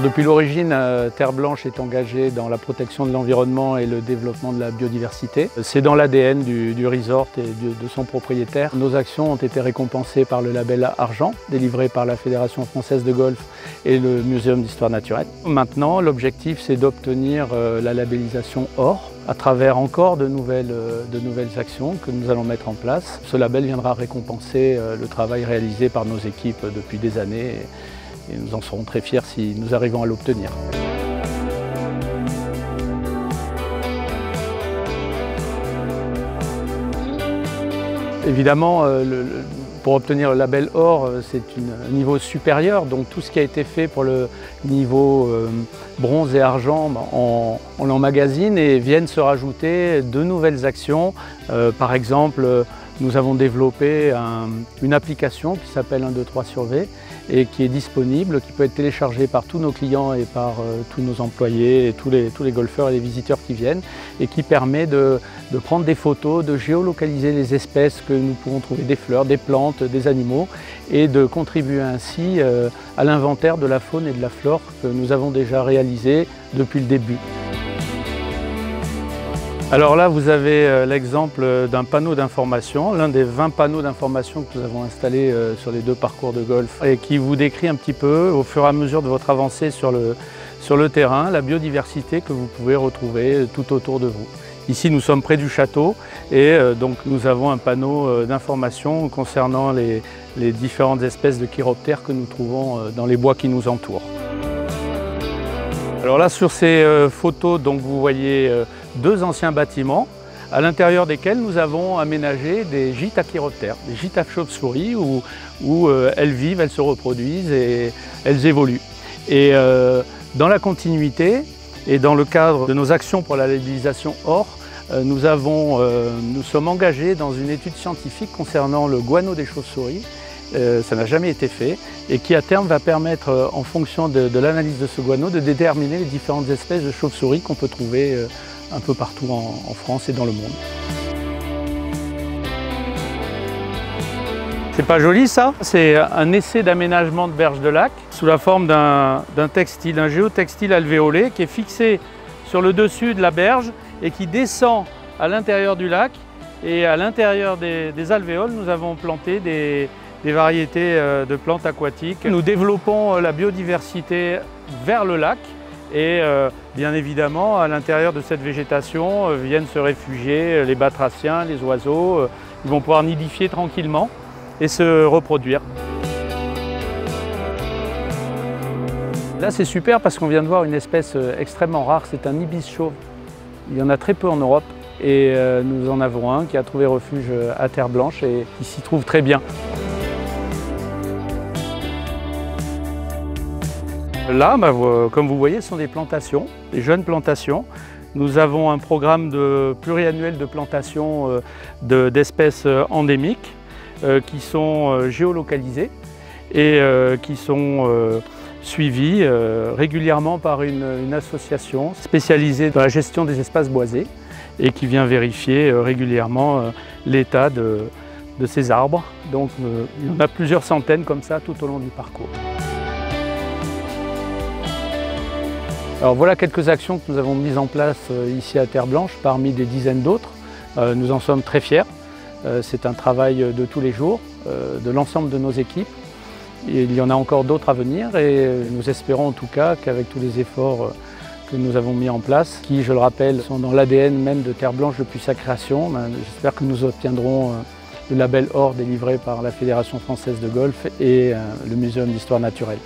Depuis l'origine, Terre Blanche est engagée dans la protection de l'environnement et le développement de la biodiversité. C'est dans l'ADN du resort et de son propriétaire. Nos actions ont été récompensées par le label Argent, délivré par la Fédération française de golf et le Muséum d'histoire naturelle. Maintenant, l'objectif, c'est d'obtenir la labellisation Or à travers encore de nouvelles actions que nous allons mettre en place. Ce label viendra récompenser le travail réalisé par nos équipes depuis des années. Et nous en serons très fiers si nous arrivons à l'obtenir. Évidemment, pour obtenir le label Or, c'est un niveau supérieur, donc tout ce qui a été fait pour le niveau bronze et argent, on l'emmagasine et viennent se rajouter de nouvelles actions. Par exemple, nous avons développé une application qui s'appelle 123 sur V et qui est disponible, qui peut être téléchargée par tous nos clients et par tous nos employés et tous les golfeurs et les visiteurs qui viennent et qui permet de prendre des photos, de géolocaliser les espèces que nous pouvons trouver, des fleurs, des plantes, des animaux et de contribuer ainsi à l'inventaire de la faune et de la flore que nous avons déjà réalisé depuis le début. Alors là, vous avez l'exemple d'un panneau d'information, l'un des 20 panneaux d'information que nous avons installés sur les 2 parcours de golf et qui vous décrit un petit peu, au fur et à mesure de votre avancée sur le terrain, la biodiversité que vous pouvez retrouver tout autour de vous. Ici, nous sommes près du château et donc nous avons un panneau d'information concernant les différentes espèces de chiroptères que nous trouvons dans les bois qui nous entourent. Alors là, sur ces photos, donc, vous voyez 2 anciens bâtiments à l'intérieur desquels nous avons aménagé des gîtes à chiroptères, des gîtes à chauves-souris où elles vivent, elles se reproduisent et elles évoluent. Et dans la continuité et dans le cadre de nos actions pour la labellisation Or, nous sommes engagés dans une étude scientifique concernant le guano des chauves-souris. Ça n'a jamais été fait et qui à terme va permettre, en fonction de l'analyse de ce guano, de déterminer les différentes espèces de chauves-souris qu'on peut trouver un peu partout en France et dans le monde. C'est pas joli ça? C'est un essai d'aménagement de berge de lac sous la forme d'un textile, un géotextile alvéolé qui est fixé sur le dessus de la berge et qui descend à l'intérieur du lac. Et à l'intérieur des alvéoles, nous avons planté des variétés de plantes aquatiques. Nous développons la biodiversité vers le lac et bien évidemment à l'intérieur de cette végétation viennent se réfugier les batraciens, les oiseaux. Ils vont pouvoir nidifier tranquillement et se reproduire. Là c'est super parce qu'on vient de voir une espèce extrêmement rare, c'est un ibis chauve. Il y en a très peu en Europe et nous en avons un qui a trouvé refuge à Terre Blanche et qui s'y trouve très bien. Là, comme vous voyez, ce sont des plantations, des jeunes plantations. Nous avons un programme pluriannuel de plantation d'espèces endémiques qui sont géolocalisées et qui sont suivies régulièrement par une association spécialisée dans la gestion des espaces boisés et qui vient vérifier régulièrement l'état de ces arbres. Donc il y en a plusieurs centaines comme ça tout au long du parcours. Alors voilà quelques actions que nous avons mises en place ici à Terre Blanche parmi des dizaines d'autres. Nous en sommes très fiers. C'est un travail de tous les jours, de l'ensemble de nos équipes. Et il y en a encore d'autres à venir et nous espérons en tout cas qu'avec tous les efforts que nous avons mis en place, qui, je le rappelle, sont dans l'ADN même de Terre Blanche depuis sa création, j'espère que nous obtiendrons le label Or délivré par la Fédération française de golf et le Muséum d'histoire naturelle.